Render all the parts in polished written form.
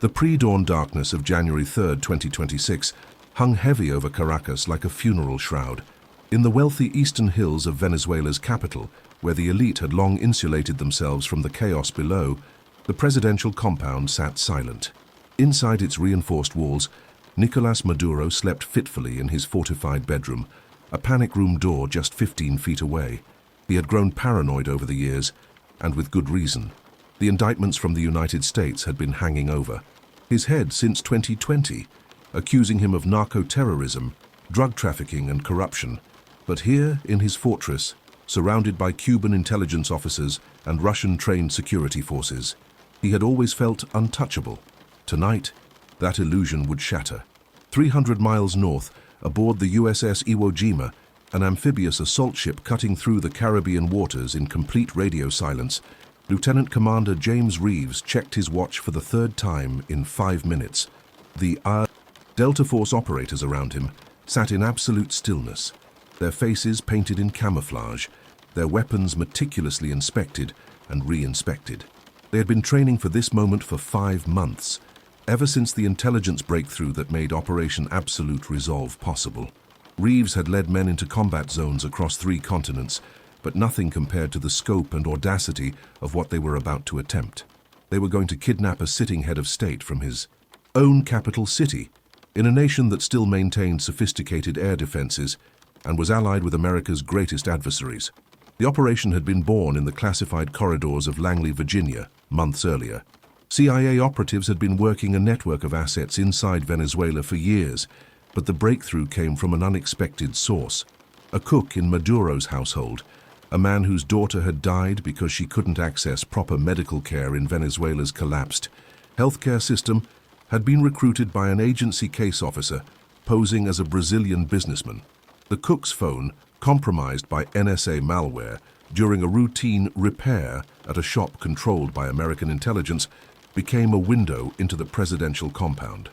The pre-dawn darkness of January 3, 2026, hung heavy over Caracas like a funeral shroud. In the wealthy eastern hills of Venezuela's capital, where the elite had long insulated themselves from the chaos below, the presidential compound sat silent. Inside its reinforced walls, Nicolás Maduro slept fitfully in his fortified bedroom, a panic room door just 15 feet away. He had grown paranoid over the years, and with good reason. The indictments from the United States had been hanging over his head since 2020, accusing him of narco-terrorism, drug trafficking and corruption. But here, in his fortress, surrounded by Cuban intelligence officers and Russian-trained security forces, he had always felt untouchable. Tonight, that illusion would shatter. 300 miles north, aboard the USS Iwo Jima, an amphibious assault ship cutting through the Caribbean waters in complete radio silence, Lieutenant Commander James Reeves checked his watch for the third time in 5 minutes. The Delta Force operators around him sat in absolute stillness, their faces painted in camouflage, their weapons meticulously inspected and re-inspected. They had been training for this moment for 5 months, ever since the intelligence breakthrough that made Operation Absolute Resolve possible. Reeves had led men into combat zones across 3 continents, but nothing compared to the scope and audacity of what they were about to attempt. They were going to kidnap a sitting head of state from his own capital city, in a nation that still maintained sophisticated air defenses and was allied with America's greatest adversaries. The operation had been born in the classified corridors of Langley, Virginia, months earlier. CIA operatives had been working a network of assets inside Venezuela for years, but the breakthrough came from an unexpected source. A cook in Maduro's household, a man whose daughter had died because she couldn't access proper medical care in Venezuela's collapsed healthcare system, had been recruited by an agency case officer posing as a Brazilian businessman. The cook's phone, compromised by NSA malware during a routine repair at a shop controlled by American intelligence, became a window into the presidential compound.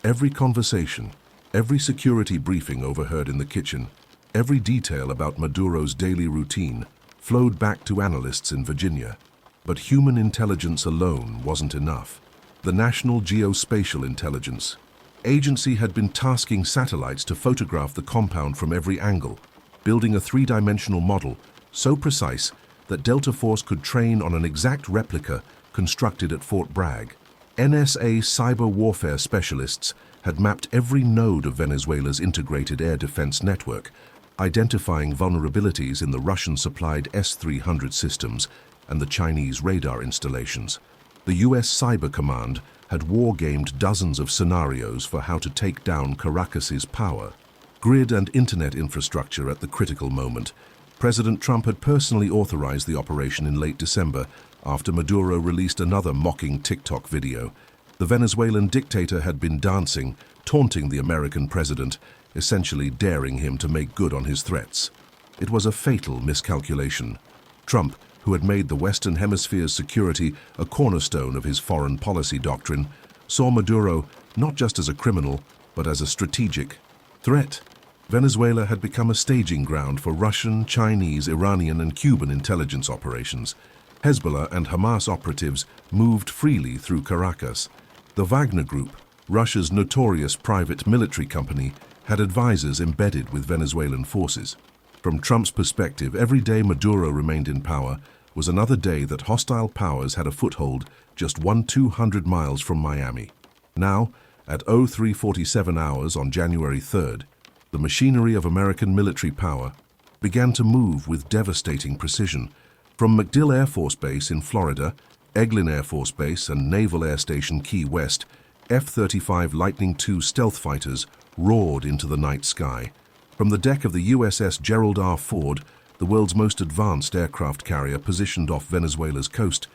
Every conversation, every security briefing overheard in the kitchen, every detail about Maduro's daily routine flowed back to analysts in Virginia. But human intelligence alone wasn't enough. The National Geospatial Intelligence Agency had been tasking satellites to photograph the compound from every angle, building a 3-dimensional model so precise that Delta Force could train on an exact replica constructed at Fort Bragg. NSA cyber warfare specialists had mapped every node of Venezuela's integrated air defense network, identifying vulnerabilities in the Russian-supplied S-300 systems and the Chinese radar installations. The U.S. Cyber Command had wargamed dozens of scenarios for how to take down Caracas's power, grid and internet infrastructure at the critical moment. President Trump had personally authorized the operation in late December after Maduro released another mocking TikTok video. The Venezuelan dictator had been dancing, taunting the American president, essentially daring him to make good on his threats. It was a fatal miscalculation. Trump, who had made the Western Hemisphere's security a cornerstone of his foreign policy doctrine, saw Maduro not just as a criminal, but as a strategic threat. Venezuela had become a staging ground for Russian, Chinese, Iranian, and Cuban intelligence operations. Hezbollah and Hamas operatives moved freely through Caracas. The Wagner Group, Russia's notorious private military company, had advisors embedded with Venezuelan forces. From Trump's perspective, every day Maduro remained in power was another day that hostile powers had a foothold just 200 miles from Miami. Now, at 03:47 hours on January 3rd, the machinery of American military power began to move with devastating precision. From MacDill Air Force Base in Florida, Eglin Air Force Base and Naval Air Station Key West, F-35 Lightning II stealth fighters roared into the night sky. From the deck of the USS Gerald R. Ford, the world's most advanced aircraft carrier positioned off Venezuela's coast,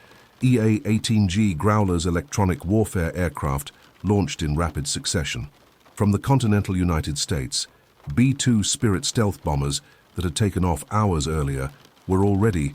EA-18G Growler's electronic warfare aircraft launched in rapid succession. From the continental United States, B-2 Spirit stealth bombers that had taken off hours earlier were already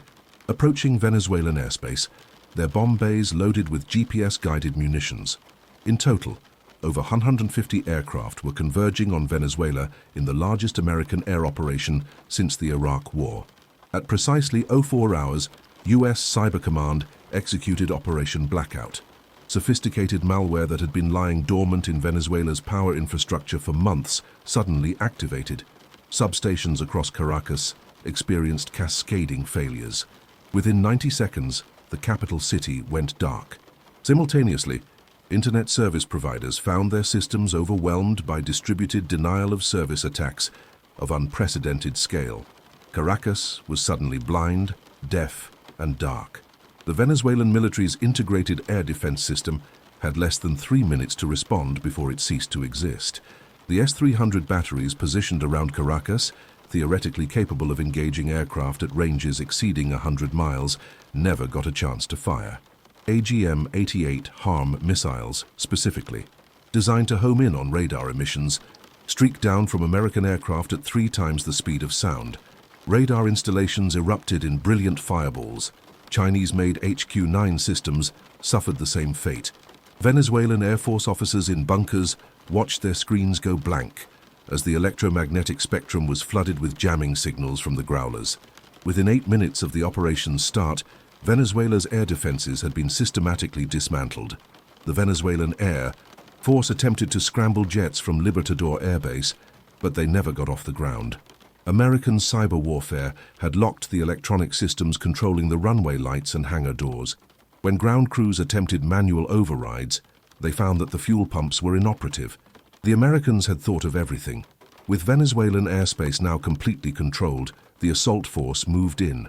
approaching Venezuelan airspace, their bomb bays loaded with GPS-guided munitions. In total, over 150 aircraft were converging on Venezuela in the largest American air operation since the Iraq War. At precisely 04 hours, U.S. Cyber Command executed Operation Blackout. Sophisticated malware that had been lying dormant in Venezuela's power infrastructure for months suddenly activated. Substations across Caracas experienced cascading failures. Within 90 seconds, the capital city went dark. Simultaneously, internet service providers found their systems overwhelmed by distributed denial-of-service attacks of unprecedented scale. Caracas was suddenly blind, deaf, and dark. The Venezuelan military's integrated air defense system had less than 3 minutes to respond before it ceased to exist. The S-300 batteries positioned around Caracas, theoretically capable of engaging aircraft at ranges exceeding 100 miles, never got a chance to fire. AGM-88 HARM missiles, specifically, designed to home in on radar emissions, streaked down from American aircraft at 3 times the speed of sound. Radar installations erupted in brilliant fireballs. Chinese-made HQ-9 systems suffered the same fate. Venezuelan Air Force officers in bunkers watched their screens go blank as the electromagnetic spectrum was flooded with jamming signals from the growlers. Within 8 minutes of the operation's start, Venezuela's air defenses had been systematically dismantled. The Venezuelan Air Force attempted to scramble jets from Libertador Air Base, but they never got off the ground. American cyber warfare had locked the electronic systems controlling the runway lights and hangar doors. When ground crews attempted manual overrides, they found that the fuel pumps were inoperative. The Americans had thought of everything. With Venezuelan airspace now completely controlled, the assault force moved in.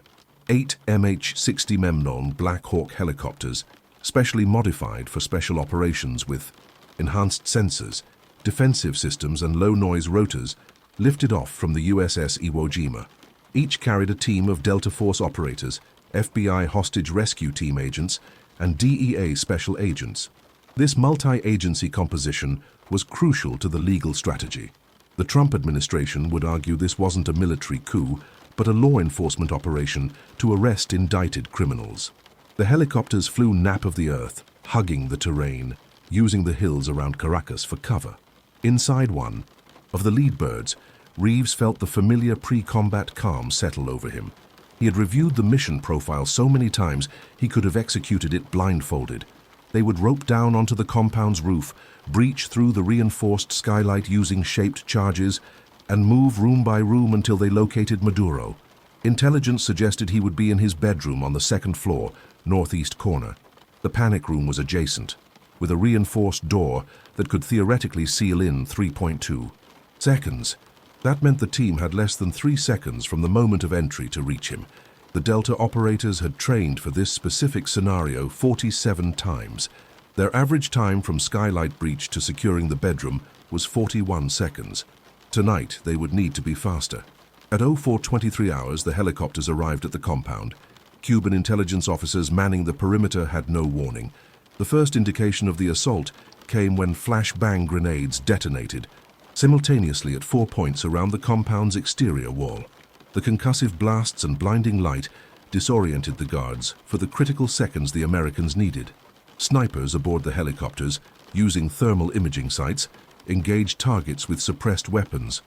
8 MH-60 Memnon Black Hawk helicopters, specially modified for special operations with enhanced sensors, defensive systems and low-noise rotors, lifted off from the USS Iwo Jima. Each carried a team of Delta Force operators, FBI hostage rescue team agents, and DEA special agents. This multi-agency composition was crucial to the legal strategy. The Trump administration would argue this wasn't a military coup, but a law enforcement operation to arrest indicted criminals. The helicopters flew nap of the earth, hugging the terrain, using the hills around Caracas for cover. Inside one of the lead birds, Reeves felt the familiar pre-combat calm settle over him. He had reviewed the mission profile so many times he could have executed it blindfolded. They would rope down onto the compound's roof, breach through the reinforced skylight using shaped charges, and move room by room until they located Maduro. Intelligence suggested he would be in his bedroom on the 2nd floor, northeast corner. The panic room was adjacent, with a reinforced door that could theoretically seal in 3.2 seconds. That meant the team had less than 3 seconds from the moment of entry to reach him. The Delta operators had trained for this specific scenario 47 times. Their average time from skylight breach to securing the bedroom was 41 seconds. Tonight, they would need to be faster. At 04:23 hours, the helicopters arrived at the compound. Cuban intelligence officers manning the perimeter had no warning. The first indication of the assault came when flashbang grenades detonated, simultaneously at 4 points around the compound's exterior wall. The concussive blasts and blinding light disoriented the guards for the critical seconds the Americans needed. Snipers aboard the helicopters, using thermal imaging sights, engaged targets with suppressed weapons.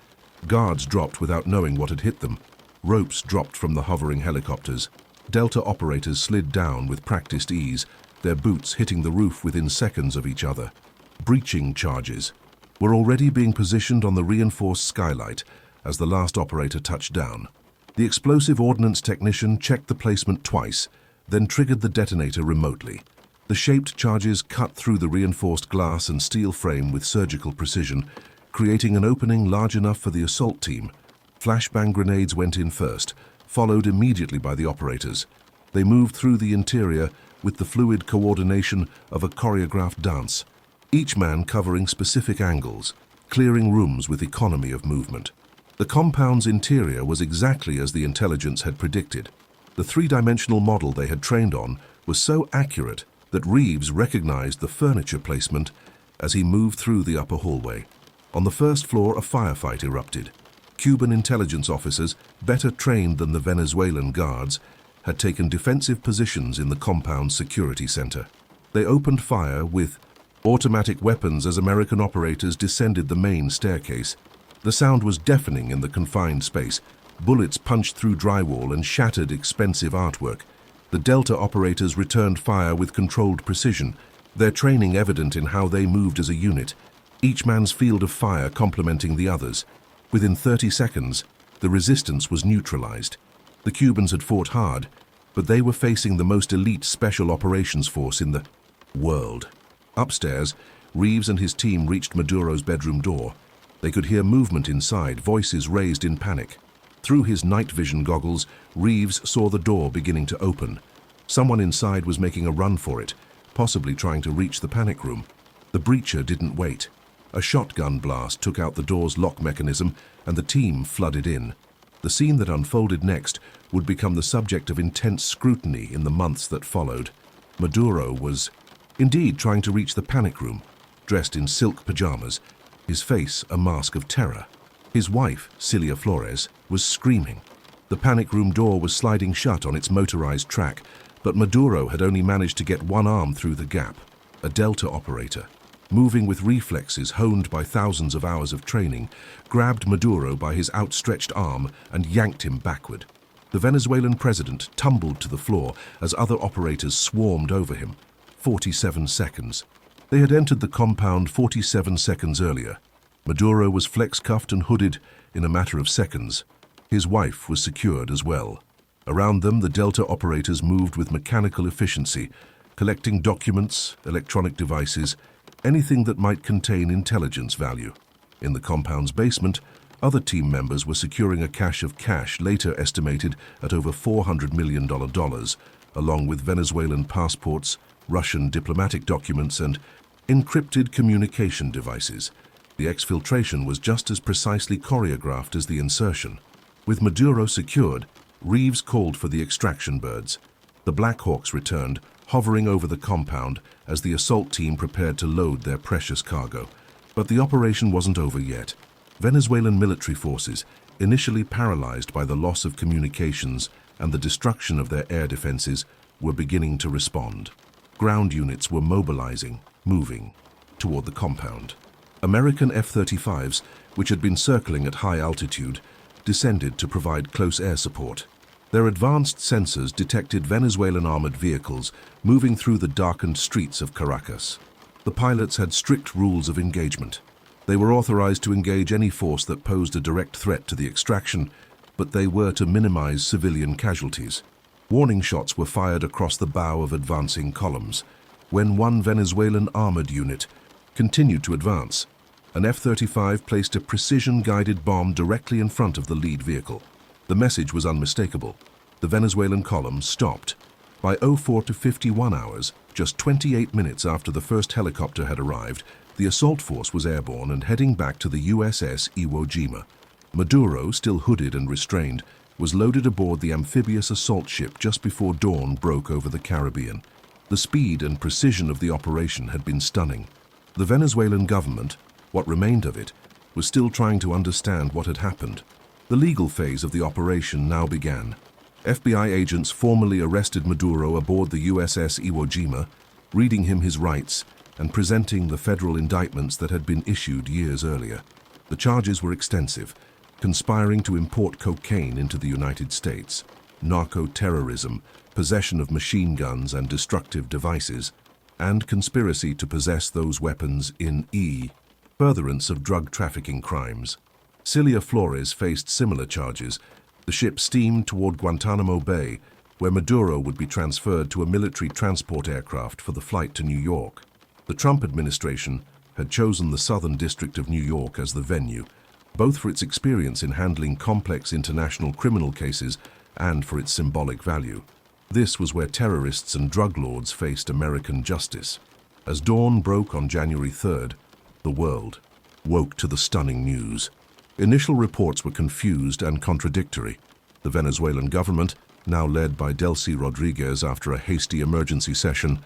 Guards dropped without knowing what had hit them. Ropes dropped from the hovering helicopters. Delta operators slid down with practiced ease, their boots hitting the roof within seconds of each other. Breaching charges were already being positioned on the reinforced skylight as the last operator touched down. The explosive ordnance technician checked the placement twice, then triggered the detonator remotely. The shaped charges cut through the reinforced glass and steel frame with surgical precision, creating an opening large enough for the assault team. Flashbang grenades went in first, followed immediately by the operators. They moved through the interior with the fluid coordination of a choreographed dance, each man covering specific angles, clearing rooms with economy of movement. The compound's interior was exactly as the intelligence had predicted. The three-dimensional model they had trained on was so accurate that Reeves recognized the furniture placement as he moved through the upper hallway. On the first floor, a firefight erupted. Cuban intelligence officers, better trained than the Venezuelan guards, had taken defensive positions in the compound's security center. They opened fire with automatic weapons as American operators descended the main staircase. The sound was deafening in the confined space. Bullets punched through drywall and shattered expensive artwork. The Delta operators returned fire with controlled precision, their training evident in how they moved as a unit, each man's field of fire complementing the others. Within 30 seconds, the resistance was neutralized. The Cubans had fought hard, but they were facing the most elite special operations force in the world. Upstairs, Reeves and his team reached Maduro's bedroom door. They could hear movement inside, voices raised in panic. Through his night vision goggles, Reeves saw the door beginning to open. Someone inside was making a run for it, possibly trying to reach the panic room. The breacher didn't wait. A shotgun blast took out the door's lock mechanism, and the team flooded in. The scene that unfolded next would become the subject of intense scrutiny in the months that followed. Maduro was indeed trying to reach the panic room, dressed in silk pajamas, his face a mask of terror. His wife, Cilia Flores, was screaming. The panic room door was sliding shut on its motorized track, but Maduro had only managed to get one arm through the gap. A Delta operator, moving with reflexes honed by thousands of hours of training, grabbed Maduro by his outstretched arm and yanked him backward. The Venezuelan president tumbled to the floor as other operators swarmed over him. 47 seconds. They had entered the compound 47 seconds earlier. Maduro was flex-cuffed and hooded in a matter of seconds. His wife was secured as well. Around them, the Delta operators moved with mechanical efficiency, collecting documents, electronic devices, anything that might contain intelligence value. In the compound's basement, other team members were securing a cache of cash later estimated at over $400 million, along with Venezuelan passports, Russian diplomatic documents, and encrypted communication devices. The exfiltration was just as precisely choreographed as the insertion. With Maduro secured, Reeves called for the extraction birds. The Black Hawks returned, hovering over the compound as the assault team prepared to load their precious cargo. But the operation wasn't over yet. Venezuelan military forces, initially paralyzed by the loss of communications and the destruction of their air defenses, were beginning to respond. Ground units were mobilizing, moving toward the compound. American F-35s, which had been circling at high altitude, descended to provide close air support. Their advanced sensors detected Venezuelan armored vehicles moving through the darkened streets of Caracas. The pilots had strict rules of engagement. They were authorized to engage any force that posed a direct threat to the extraction, but they were to minimize civilian casualties. Warning shots were fired across the bow of advancing columns. When one Venezuelan armored unit continued to advance, an F-35 placed a precision-guided bomb directly in front of the lead vehicle. The message was unmistakable. The Venezuelan column stopped. By 04 to 51 hours, just 28 minutes after the first helicopter had arrived, the assault force was airborne and heading back to the USS Iwo Jima. Maduro, still hooded and restrained, was loaded aboard the amphibious assault ship just before dawn broke over the Caribbean. The speed and precision of the operation had been stunning. The Venezuelan government, what remained of it, was still trying to understand what had happened. The legal phase of the operation now began. FBI agents formally arrested Maduro aboard the USS Iwo Jima, reading him his rights and presenting the federal indictments that had been issued years earlier. The charges were extensive: conspiring to import cocaine into the United States, narco-terrorism, possession of machine guns and destructive devices, and conspiracy to possess those weapons in furtherance of drug trafficking crimes. Cilia Flores faced similar charges. The ship steamed toward Guantanamo Bay, where Maduro would be transferred to a military transport aircraft for the flight to New York. The Trump administration had chosen the Southern District of New York as the venue, both for its experience in handling complex international criminal cases and for its symbolic value. This was where terrorists and drug lords faced American justice. As dawn broke on January 3rd, the world woke to the stunning news. Initial reports were confused and contradictory. The Venezuelan government, now led by Delcy Rodriguez after a hasty emergency session,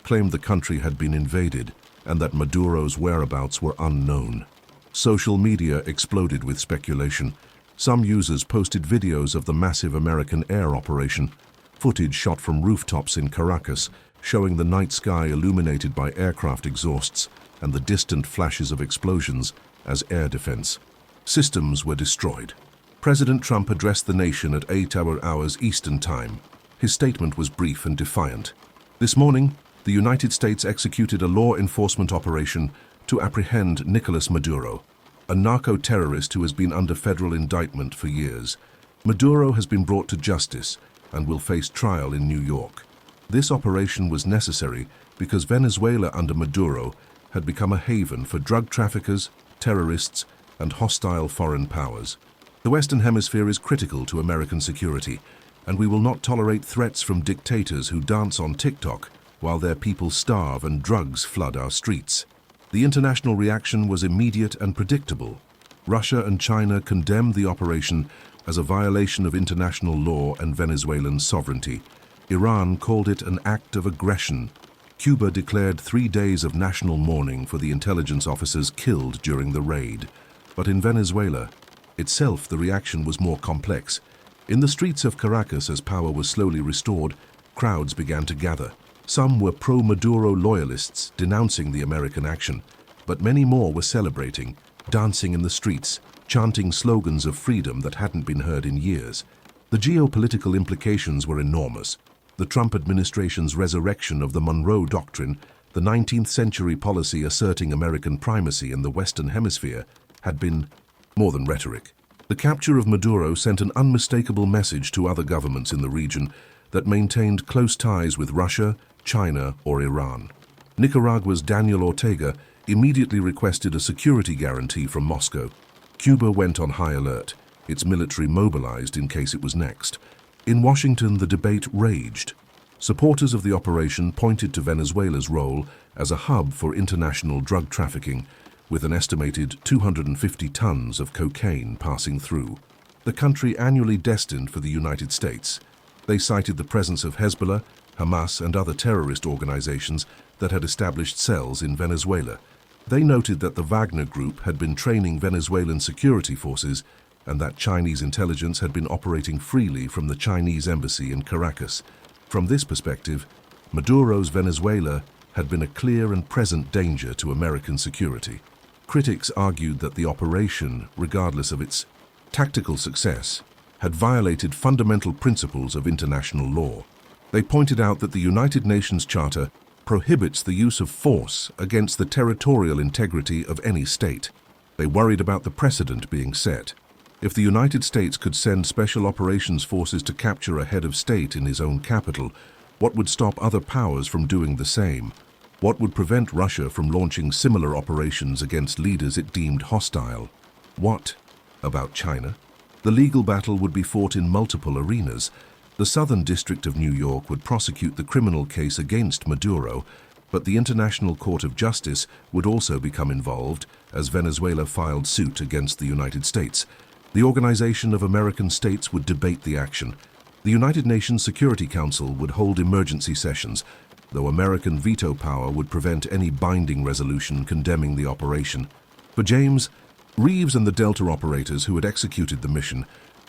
claimed the country had been invaded and that Maduro's whereabouts were unknown. Social media exploded with speculation. Some users posted videos of the massive American air operation, footage shot from rooftops in Caracas, showing the night sky illuminated by aircraft exhausts and the distant flashes of explosions as air defense. Systems were destroyed. President Trump addressed the nation at 8 hours Eastern Time. His statement was brief and defiant. This morning, the United States executed a law enforcement operation to apprehend Nicolás Maduro, a narco-terrorist who has been under federal indictment for years. Maduro has been brought to justice and will face trial in New York. This operation was necessary because Venezuela under Maduro had become a haven for drug traffickers, terrorists, and hostile foreign powers. The Western Hemisphere is critical to American security, and we will not tolerate threats from dictators who dance on TikTok while their people starve and drugs flood our streets. The international reaction was immediate and predictable. Russia and China condemned the operation as a violation of international law and Venezuelan sovereignty. Iran called it an act of aggression. Cuba declared 3 days of national mourning for the intelligence officers killed during the raid. But in Venezuela itself, the reaction was more complex. In the streets of Caracas, as power was slowly restored, crowds began to gather. Some were pro-Maduro loyalists denouncing the American action, but many more were celebrating, dancing in the streets, chanting slogans of freedom that hadn't been heard in years. The geopolitical implications were enormous. The Trump administration's resurrection of the Monroe Doctrine, the 19th century policy asserting American primacy in the Western Hemisphere, had been more than rhetoric. The capture of Maduro sent an unmistakable message to other governments in the region that maintained close ties with Russia, China, or Iran. Nicaragua's Daniel Ortega immediately requested a security guarantee from Moscow. Cuba went on high alert, its military mobilized in case it was next. In Washington, the debate raged. Supporters of the operation pointed to Venezuela's role as a hub for international drug trafficking, with an estimated 250 tons of cocaine passing through. The country annually destined for the United States. They cited the presence of Hezbollah, Hamas, and other terrorist organizations that had established cells in Venezuela. They noted that the Wagner Group had been training Venezuelan security forces and that Chinese intelligence had been operating freely from the Chinese embassy in Caracas. From this perspective, Maduro's Venezuela had been a clear and present danger to American security. Critics argued that the operation, regardless of its tactical success, had violated fundamental principles of international law. They pointed out that the United Nations Charter prohibits the use of force against the territorial integrity of any state. They worried about the precedent being set. If the United States could send special operations forces to capture a head of state in his own capital, what would stop other powers from doing the same? What would prevent Russia from launching similar operations against leaders it deemed hostile? What about China? The legal battle would be fought in multiple arenas. The Southern District of New York would prosecute the criminal case against Maduro, but the International Court of Justice would also become involved as Venezuela filed suit against the United States. The Organization of American States would debate the action. The United Nations Security Council would hold emergency sessions, though American veto power would prevent any binding resolution condemning the operation. For James Reeves and the Delta operators who had executed the mission,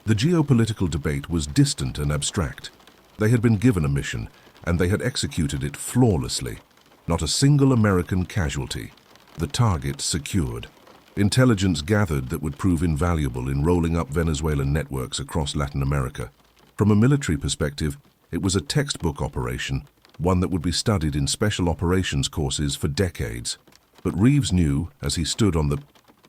the geopolitical debate was distant and abstract. They had been given a mission, and they had executed it flawlessly. Not a single American casualty. The target secured. Intelligence gathered that would prove invaluable in rolling up Venezuelan networks across Latin America. From a military perspective, it was a textbook operation, one that would be studied in special operations courses for decades. But Reeves knew, as he stood on the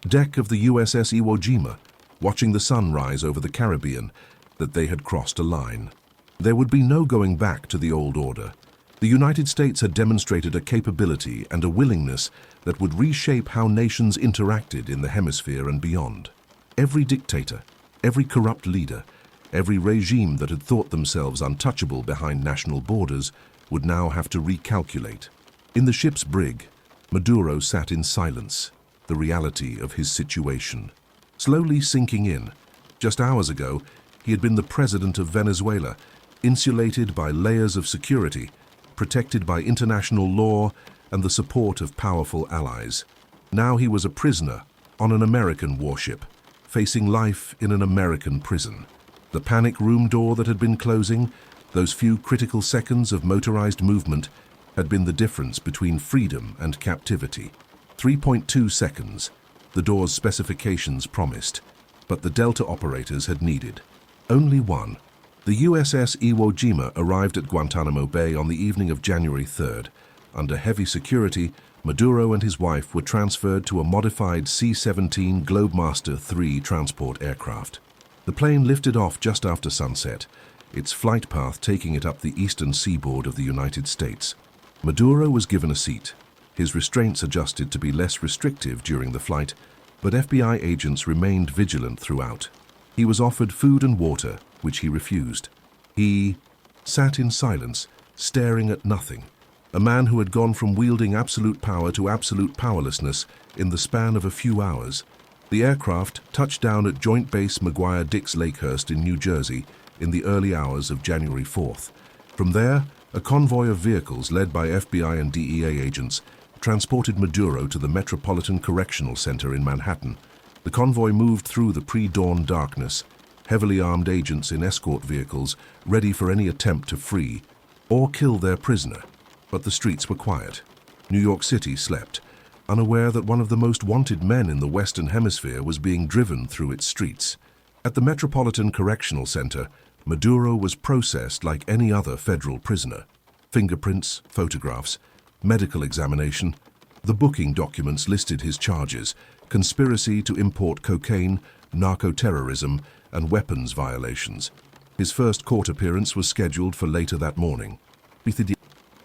deck of the USS Iwo Jima, watching the sun rise over the Caribbean, that they had crossed a line. There would be no going back to the old order. The United States had demonstrated a capability and a willingness that would reshape how nations interacted in the hemisphere and beyond. Every dictator, every corrupt leader, every regime that had thought themselves untouchable behind national borders would now have to recalculate. In the ship's brig, Maduro sat in silence, the reality of his situation slowly sinking in. Just hours ago, he had been the president of Venezuela, insulated by layers of security, protected by international law and the support of powerful allies. Now he was a prisoner on an American warship, facing life in an American prison. The panic room door that had been closing, those few critical seconds of motorized movement, had been the difference between freedom and captivity. 3.2 seconds, the door's specifications promised, but the Delta operators had needed only one. The USS Iwo Jima arrived at Guantanamo Bay on the evening of January 3rd, Under heavy security, Maduro and his wife were transferred to a modified C-17 Globemaster III transport aircraft. The plane lifted off just after sunset, its flight path taking it up the eastern seaboard of the United States. Maduro was given a seat. His restraints adjusted to be less restrictive during the flight, but FBI agents remained vigilant throughout. He was offered food and water, which he refused. He sat in silence, staring at nothing. A man who had gone from wielding absolute power to absolute powerlessness in the span of a few hours. The aircraft touched down at Joint Base McGuire-Dix Lakehurst in New Jersey in the early hours of January 4th. From there, a convoy of vehicles led by FBI and DEA agents transported Maduro to the Metropolitan Correctional Center in Manhattan. The convoy moved through the pre-dawn darkness, heavily armed agents in escort vehicles ready for any attempt to free or kill their prisoner. But the streets were quiet. New York City slept, unaware that one of the most wanted men in the Western Hemisphere was being driven through its streets. At the Metropolitan Correctional Center, Maduro was processed like any other federal prisoner. Fingerprints, photographs, medical examination. The booking documents listed his charges: conspiracy to import cocaine, narco-terrorism, and weapons violations. His first court appearance was scheduled for later that morning. The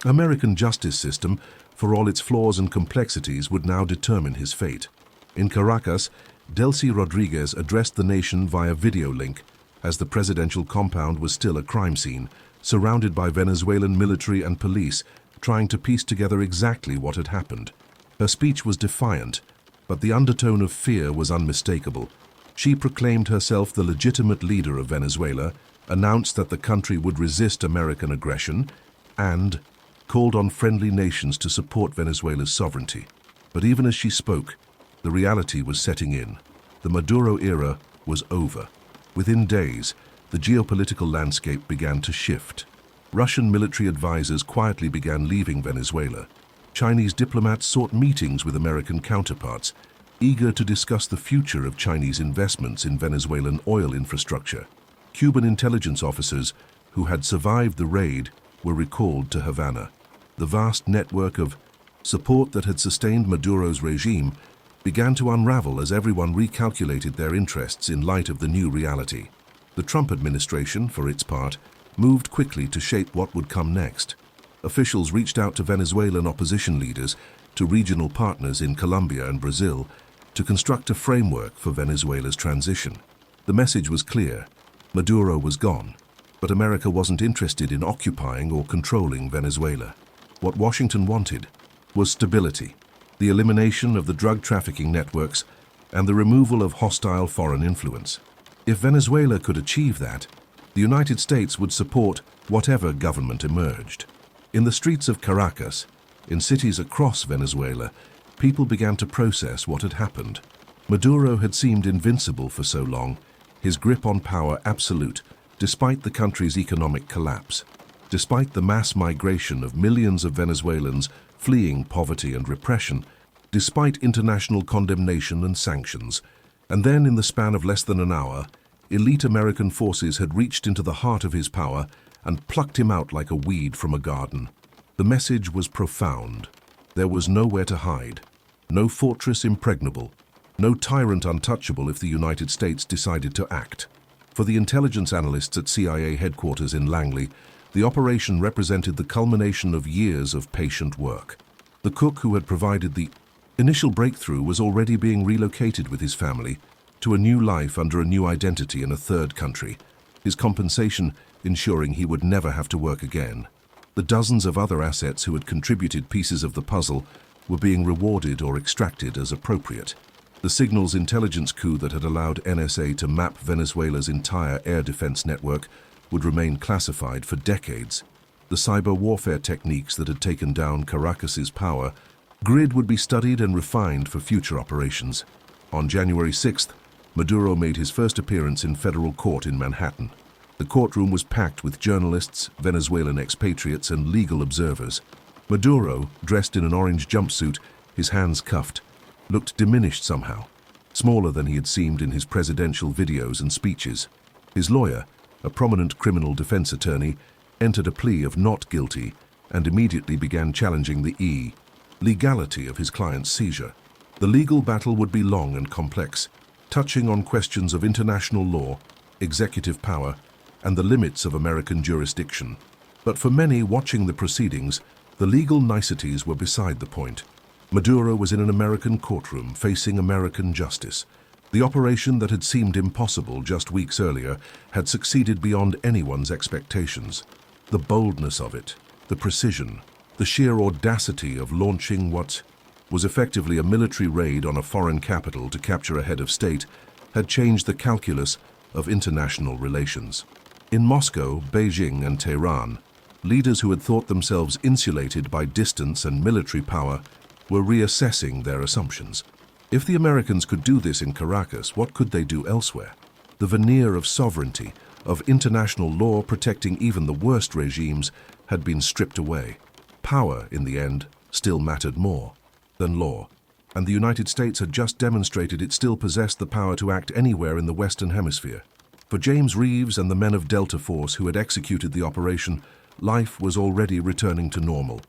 American justice system, for all its flaws and complexities, would now determine his fate. In Caracas, Delcy Rodriguez addressed the nation via video link, as the presidential compound was still a crime scene, surrounded by Venezuelan military and police trying to piece together exactly what had happened. Her speech was defiant, but the undertone of fear was unmistakable. She proclaimed herself the legitimate leader of Venezuela, announced that the country would resist American aggression, and called on friendly nations to support Venezuela's sovereignty. But even as she spoke, the reality was setting in. The Maduro era was over. Within days, the geopolitical landscape began to shift. Russian military advisors quietly began leaving Venezuela. Chinese diplomats sought meetings with American counterparts, eager to discuss the future of Chinese investments in Venezuelan oil infrastructure. Cuban intelligence officers who had survived the raid were recalled to Havana. The vast network of support that had sustained Maduro's regime began to unravel as everyone recalculated their interests in light of the new reality. The Trump administration, for its part, moved quickly to shape what would come next. Officials reached out to Venezuelan opposition leaders, to regional partners in Colombia and Brazil, to construct a framework for Venezuela's transition. The message was clear: Maduro was gone, but America wasn't interested in occupying or controlling Venezuela. What Washington wanted was stability, the elimination of the drug trafficking networks, and the removal of hostile foreign influence. If Venezuela could achieve that, the United States would support whatever government emerged. In the streets of Caracas, in cities across Venezuela, people began to process what had happened. Maduro had seemed invincible for so long, his grip on power absolute, despite the country's economic collapse. Despite the mass migration of millions of Venezuelans fleeing poverty and repression, despite international condemnation and sanctions. And then, in the span of less than an hour, elite American forces had reached into the heart of his power and plucked him out like a weed from a garden. The message was profound. There was nowhere to hide, no fortress impregnable, no tyrant untouchable if the United States decided to act. For the intelligence analysts at CIA headquarters in Langley, the operation represented the culmination of years of patient work. The cook who had provided the initial breakthrough was already being relocated with his family to a new life under a new identity in a third country, his compensation ensuring he would never have to work again. The dozens of other assets who had contributed pieces of the puzzle were being rewarded or extracted as appropriate. The signals intelligence coup that had allowed NSA to map Venezuela's entire air defense network would remain classified for decades. The cyber warfare techniques that had taken down Caracas's power grid would be studied and refined for future operations. On January 6th, Maduro made his first appearance in federal court in Manhattan. The courtroom was packed with journalists, Venezuelan expatriates, and legal observers. Maduro, dressed in an orange jumpsuit, his hands cuffed, looked diminished somehow, smaller than he had seemed in his presidential videos and speeches. His lawyer, a prominent criminal defense attorney, entered a plea of not guilty, and immediately began challenging the legality of his client's seizure. The legal battle would be long and complex, touching on questions of international law, executive power, and the limits of American jurisdiction. But for many watching the proceedings, the legal niceties were beside the point. Maduro was in an American courtroom facing American justice. The operation that had seemed impossible just weeks earlier had succeeded beyond anyone's expectations. The boldness of it, the precision, the sheer audacity of launching what was effectively a military raid on a foreign capital to capture a head of state had changed the calculus of international relations. In Moscow, Beijing, and Tehran, leaders who had thought themselves insulated by distance and military power were reassessing their assumptions. If the Americans could do this in Caracas, what could they do elsewhere? The veneer of sovereignty, of international law protecting even the worst regimes, had been stripped away. Power, in the end, still mattered more than law, and the United States had just demonstrated it still possessed the power to act anywhere in the Western Hemisphere. For James Reeves and the men of Delta Force who had executed the operation, life was already returning to normal.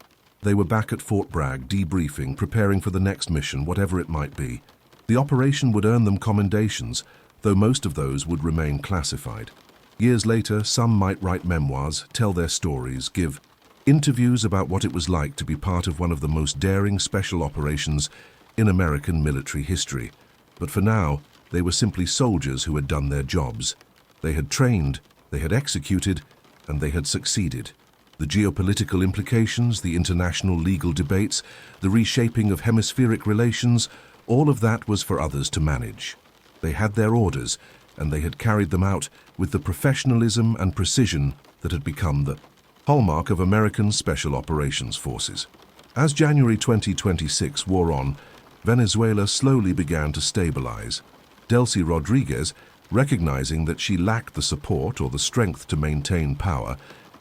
They were back at Fort Bragg, debriefing, preparing for the next mission, whatever it might be. The operation would earn them commendations, though most of those would remain classified. Years later, some might write memoirs, tell their stories, give interviews about what it was like to be part of one of the most daring special operations in American military history. But for now, they were simply soldiers who had done their jobs. They had trained, they had executed, and they had succeeded. The geopolitical implications, the international legal debates, the reshaping of hemispheric relations, all of that was for others to manage. They had their orders, and they had carried them out with the professionalism and precision that had become the hallmark of American Special Operations Forces. As January 2026 wore on, Venezuela slowly began to stabilize. Delcy Rodriguez, recognizing that she lacked the support or the strength to maintain power,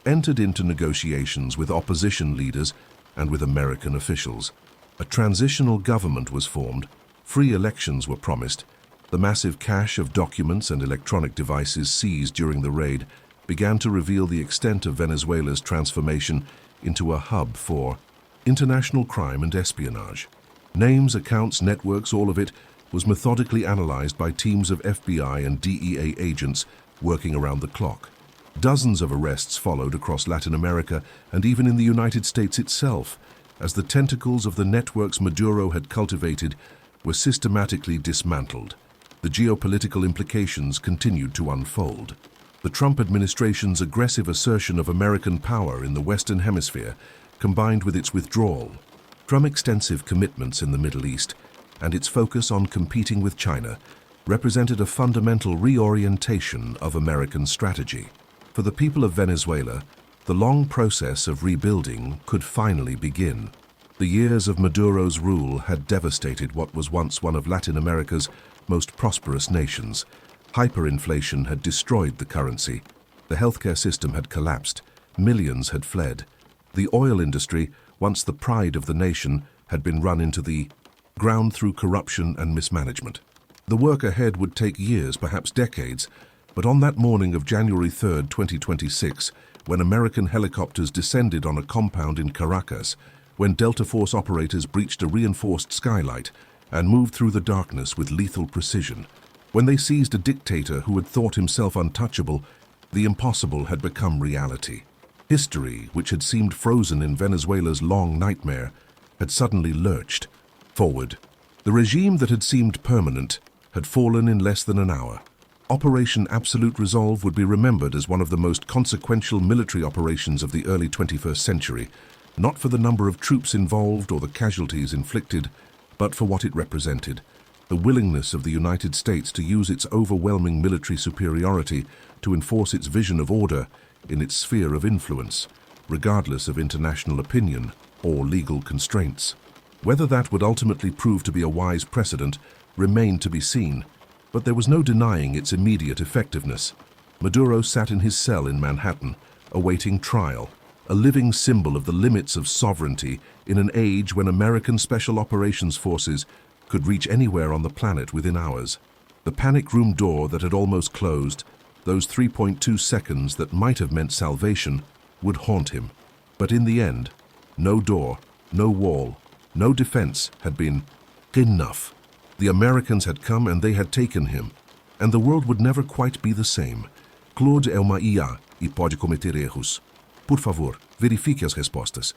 entered into negotiations with opposition leaders and with American officials. A transitional government was formed, free elections were promised. The massive cache of documents and electronic devices seized during the raid began to reveal the extent of Venezuela's transformation into a hub for international crime and espionage. Names, accounts, networks, all of it was methodically analyzed by teams of FBI and DEA agents working around the clock. Dozens of arrests followed across Latin America and even in the United States itself, as the tentacles of the networks Maduro had cultivated were systematically dismantled. The geopolitical implications continued to unfold. The Trump administration's aggressive assertion of American power in the Western Hemisphere, combined with its withdrawal from extensive commitments in the Middle East and its focus on competing with China, represented a fundamental reorientation of American strategy. For the people of Venezuela, the long process of rebuilding could finally begin. The years of Maduro's rule had devastated what was once one of Latin America's most prosperous nations. Hyperinflation had destroyed the currency. The healthcare system had collapsed. Millions had fled. The oil industry, once the pride of the nation, had been run into the ground through corruption and mismanagement. The work ahead would take years, perhaps decades, but on that morning of January 3, 2026, when American helicopters descended on a compound in Caracas, when Delta Force operators breached a reinforced skylight and moved through the darkness with lethal precision, when they seized a dictator who had thought himself untouchable, the impossible had become reality. History, which had seemed frozen in Venezuela's long nightmare, had suddenly lurched forward. The regime that had seemed permanent had fallen in less than an hour. Operation Absolute Resolve would be remembered as one of the most consequential military operations of the early 21st century, not for the number of troops involved or the casualties inflicted, but for what it represented: the willingness of the United States to use its overwhelming military superiority to enforce its vision of order in its sphere of influence, regardless of international opinion or legal constraints. Whether that would ultimately prove to be a wise precedent remained to be seen, but there was no denying its immediate effectiveness. Maduro sat in his cell in Manhattan, awaiting trial, a living symbol of the limits of sovereignty in an age when American Special Operations Forces could reach anywhere on the planet within hours. The panic room door that had almost closed, those 3.2 seconds that might have meant salvation, would haunt him. But in the end, no door, no wall, no defense had been enough. The Americans had come and they had taken him, and the world would never quite be the same. Claude é uma IA e pode cometer erros. Por favor, verifique as respostas.